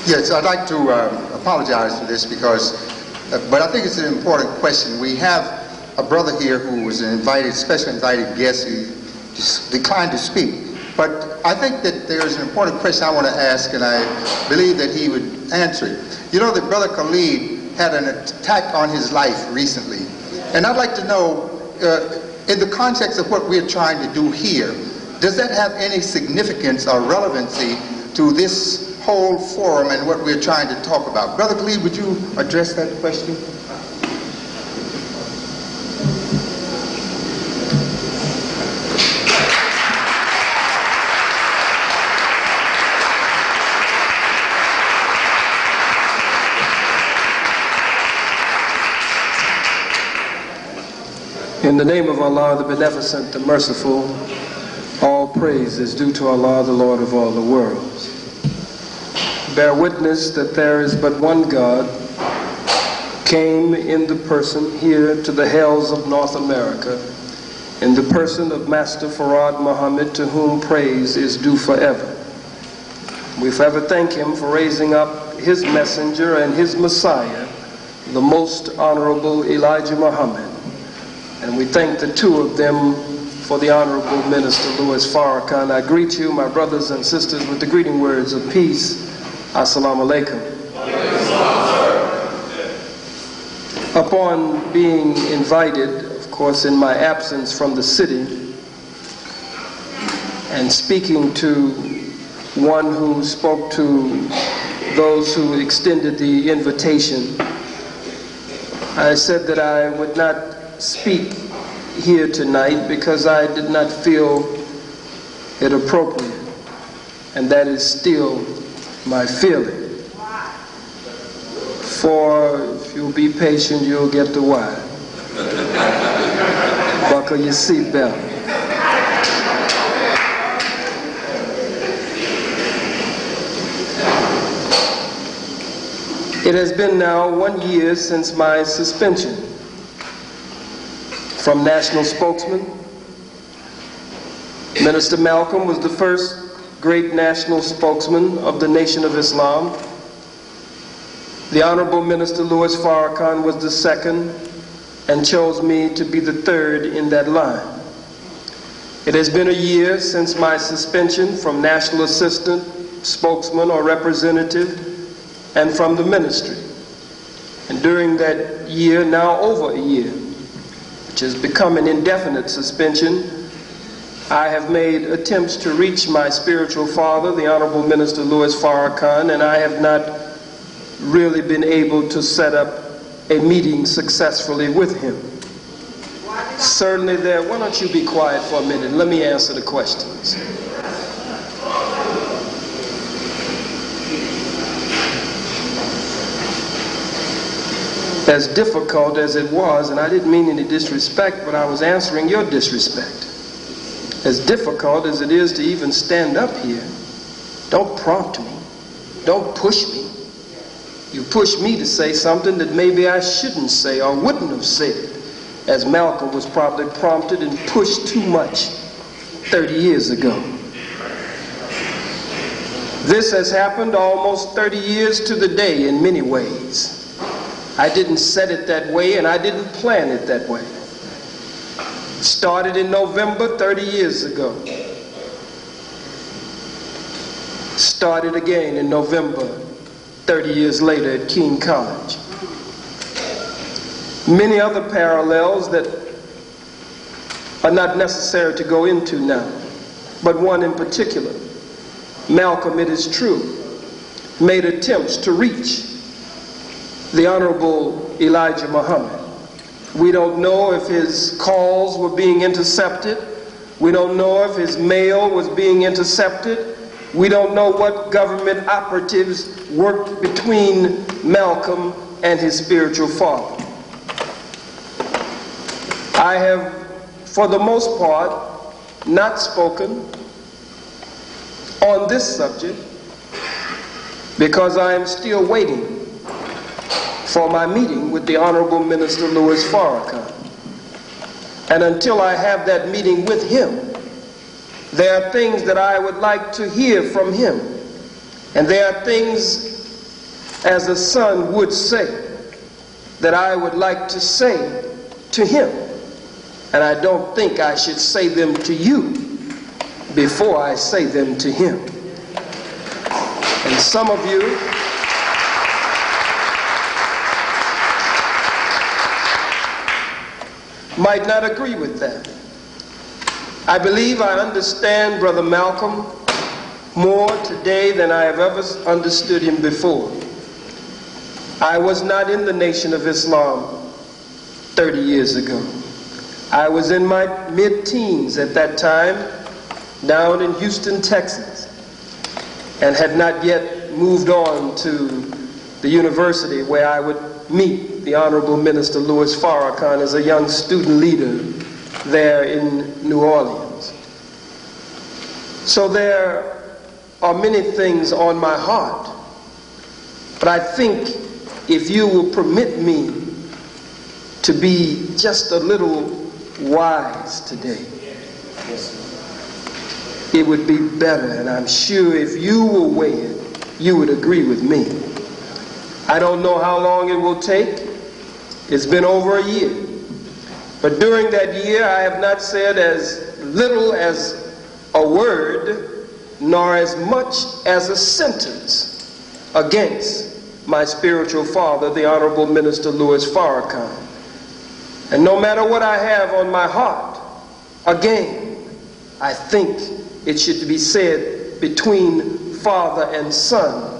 Yes, I'd like to apologize for this because, but I think it's an important question. We have a brother here who was an special invited guest who declined to speak. But I think that there's an important question I want to ask, and I believe that he would answer it. You know that Brother Khalid had an attack on his life recently. And I'd like to know, in the context of what we're trying to do here, does that have any significance or relevancy to this whole forum and what we're trying to talk about? Brother Khalid, would you address that question? In the name of Allah, the Beneficent, the Merciful, all praise is due to Allah, the Lord of all the worlds. Bear witness that there is but one God, came in the person here to the hells of North America, in the person of Master Farad Muhammad, to whom praise is due forever. We forever thank him for raising up his messenger and his Messiah, the most honorable Elijah Muhammad. And we thank the two of them for the Honorable Minister Louis Farrakhan. I greet you, my brothers and sisters, with the greeting words of peace. Assalamu alaikum. Upon being invited, of course, in my absence from the city, and speaking to one who spoke to those who extended the invitation, I said that I would not speak here tonight because I did not feel it appropriate, and that is still my feeling. For if you'll be patient, you'll get the why. Buckle your seatbelt. It has been now 1 year since my suspension from national spokesman. Minister Malcolm was the first great national spokesman of the Nation of Islam. The Honorable Minister Louis Farrakhan was the second and chose me to be the third in that line. It has been a year since my suspension from national assistant, spokesman, or representative, and from the ministry. And during that year, now over a year, which has become an indefinite suspension, I have made attempts to reach my spiritual father, the Honorable Minister Louis Farrakhan, and I have not really been able to set up a meeting successfully with him. Certainly there, why don't you be quiet for a minute and let me answer the questions. As difficult as it was, and I didn't mean any disrespect, but I was answering your disrespect. As difficult as it is to even stand up here, don't prompt me, don't push me. You push me to say something that maybe I shouldn't say or wouldn't have said, as Malcolm was probably prompted and pushed too much 30 years ago. This has happened almost 30 years to the day in many ways. I didn't set it that way, and I didn't plan it that way. Started in November 30 years ago. Started again in November 30 years later at Keene College. Many other parallels that are not necessary to go into now, but one in particular. Malcolm, it is true, made attempts to reach the Honorable Elijah Muhammad. We don't know if his calls were being intercepted. We don't know if his mail was being intercepted. We don't know what government operatives worked between Malcolm and his spiritual father. I have, for the most part, not spoken on this subject because I am still waiting for my meeting with the Honorable Minister Louis Farrakhan. And until I have that meeting with him, there are things that I would like to hear from him. And there are things as a son would say, that I would like to say to him. And I don't think I should say them to you before I say them to him. And some of you might not agree with that. I believe I understand Brother Malcolm more today than I have ever understood him before. I was not in the Nation of Islam 30 years ago. I was in my mid-teens at that time, down in Houston, Texas, and had not yet moved on to the university where I would meet the Honorable Minister Louis Farrakhan as a young student leader there in New Orleans. So there are many things on my heart, but I think if you will permit me to be just a little wise today, it would be better, and I'm sure if you will weigh it, you would agree with me. I don't know how long it will take. It's been over a year. But during that year, I have not said as little as a word, nor as much as a sentence against my spiritual father, the Honorable Minister Louis Farrakhan. And no matter what I have on my heart, again, I think it should be said between father and son,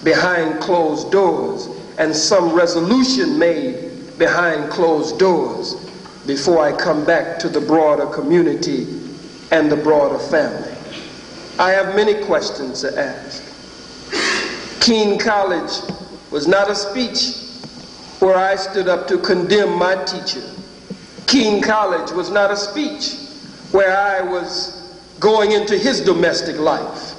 behind closed doors, and some resolution made behind closed doors before I come back to the broader community and the broader family. I have many questions to ask. Keene College was not a speech where I stood up to condemn my teacher. Keene College was not a speech where I was going into his domestic life.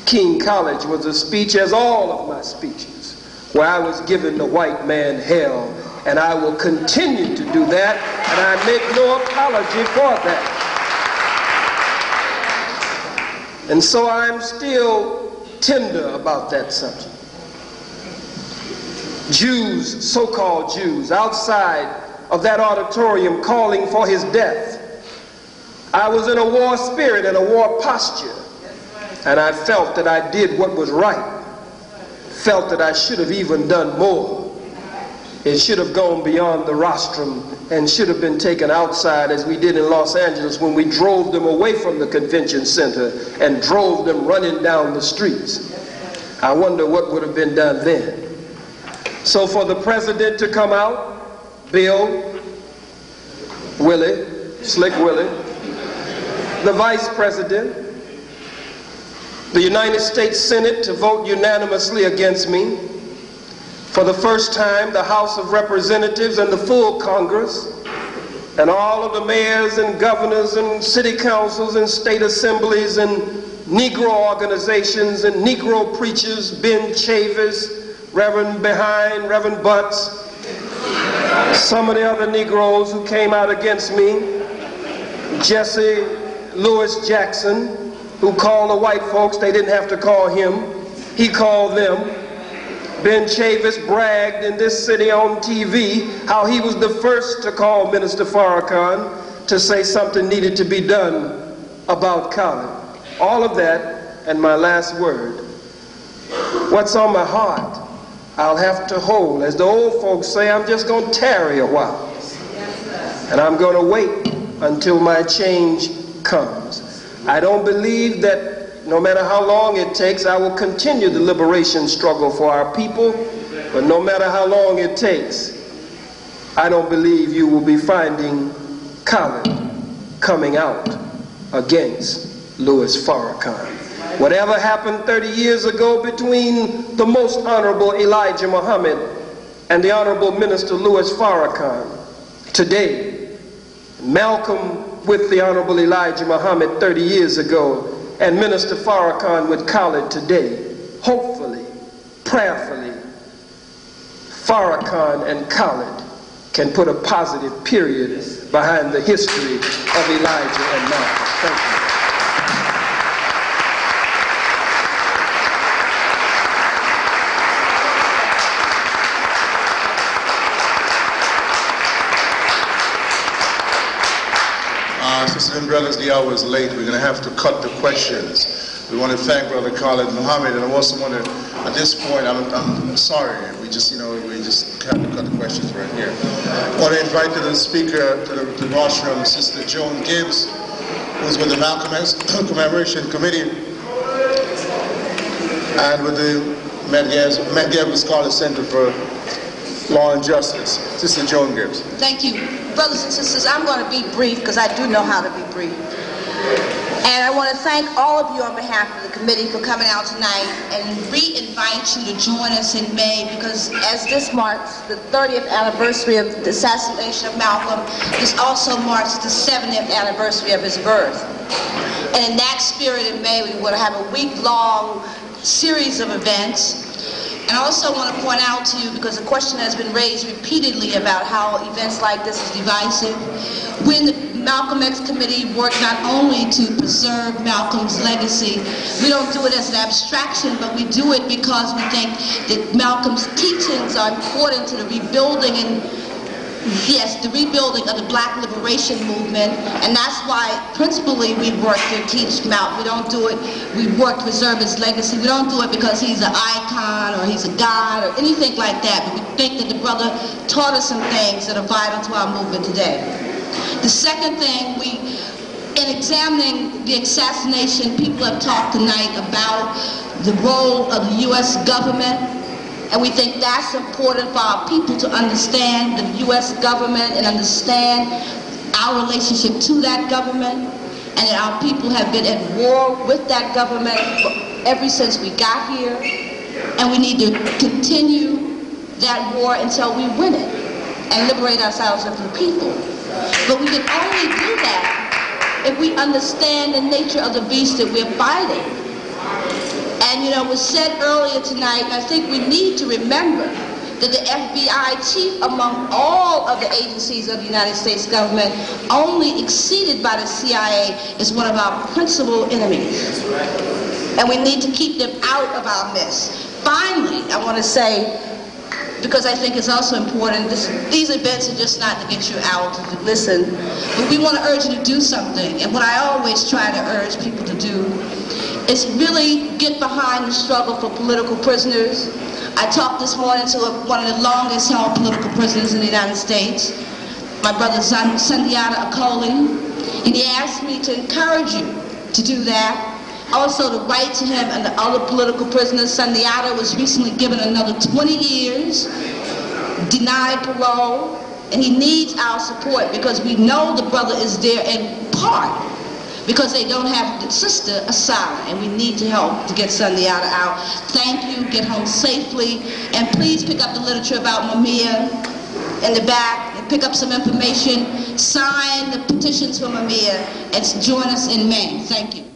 Keene College was a speech, as all of my speeches, where I was giving the white man hell, and I will continue to do that, and I make no apology for that. And so I'm still tender about that subject. Jews, so-called Jews, outside of that auditorium calling for his death. I was in a war spirit and a war posture, and I felt that I did what was right, felt that I should have even done more. It should have gone beyond the rostrum and should have been taken outside, as we did in Los Angeles when we drove them away from the convention center and drove them running down the streets. I wonder what would have been done then. So for the president to come out, Bill, Willie, Slick Willie, the vice president, the United States Senate to vote unanimously against me. For the first time, the House of Representatives and the full Congress, and all of the mayors and governors and city councils and state assemblies and Negro organizations and Negro preachers, Ben Chavis, Reverend Behind, Reverend Butts, some of the other Negroes who came out against me, Jesse Lewis Jackson, who called the white folks, they didn't have to call him, he called them. Ben Chavis bragged in this city on TV how he was the first to call Minister Farrakhan to say something needed to be done about Khalid. All of that, and my last word, what's on my heart, I'll have to hold. As the old folks say, I'm just going to tarry a while. And I'm going to wait until my change comes. I don't believe that no matter how long it takes, I will continue the liberation struggle for our people, but no matter how long it takes, I don't believe you will be finding Khalid coming out against Louis Farrakhan. Whatever happened 30 years ago between the Most Honorable Elijah Muhammad and the Honorable Minister Louis Farrakhan, today, Malcolm with the Honorable Elijah Muhammad 30 years ago, and Minister Farrakhan with Khalid today, hopefully, prayerfully, Farrakhan and Khalid can put a positive period behind the history of Elijah and Malcolm. Thank you. sisters and brothers, the hour is late. We're going to have to cut the questions. We want to thank Brother Khalid Muhammad, and I also want to, at this point, I'm sorry, we just have to cut the questions right here. I want to invite to the speaker, to the rostrum, Sister Joan Gibbs, who's with the Malcolm X Commemoration Committee, and with the Medgar Scholar Center for Law and Justice. Sister Joan Gibbs. Thank you. Brothers and sisters, I'm going to be brief because I do know how to be brief. And I want to thank all of you on behalf of the committee for coming out tonight and re-invite you to join us in May, because as this marks the 30th anniversary of the assassination of Malcolm, this also marks the 70th anniversary of his birth. And in that spirit in May, we want to have a week-long series of events. And I also want to point out to you, because the question has been raised repeatedly about how events like this is divisive, when the Malcolm X Committee worked not only to preserve Malcolm's legacy, we don't do it as an abstraction, but we do it because we think that Malcolm's teachings are important to the rebuilding and the rebuilding of the Black liberation movement, and that's why principally we work to teach Malcolm. We don't do it, we work to preserve his legacy. We don't do it because he's an icon or he's a god or anything like that, but we think that the brother taught us some things that are vital to our movement today. The second thing, in examining the assassination, people have talked tonight about the role of the U.S. government. And we think that's important for our people to understand the U.S. government and understand our relationship to that government, and that our people have been at war with that government ever since we got here, and we need to continue that war until we win it and liberate ourselves from the people. But we can only do that if we understand the nature of the beast that we're fighting. And you know, it was said earlier tonight, and I think we need to remember that the FBI chief among all of the agencies of the United States government, only exceeded by the CIA, is one of our principal enemies. And we need to keep them out of our midst. Finally, I want to say, because I think it's also important, these events are just not to get you out to listen, but we want to urge you to do something. And what I always try to urge people to do is really get behind the struggle for political prisoners. I talked this morning to one of the longest held political prisoners in the United States, my brother Sundiata Acoli, and he asked me to encourage you to do that. Also to write to him and the other political prisoners. Sundiata was recently given another 20 years, denied parole, and he needs our support because we know the brother is there in part because they don't have the sister asylum, and we need to help to get Sundiata out. Thank you, get home safely, and please pick up the literature about Mamiya in the back, and pick up some information, sign the petitions for Mamiya, and join us in May. Thank you.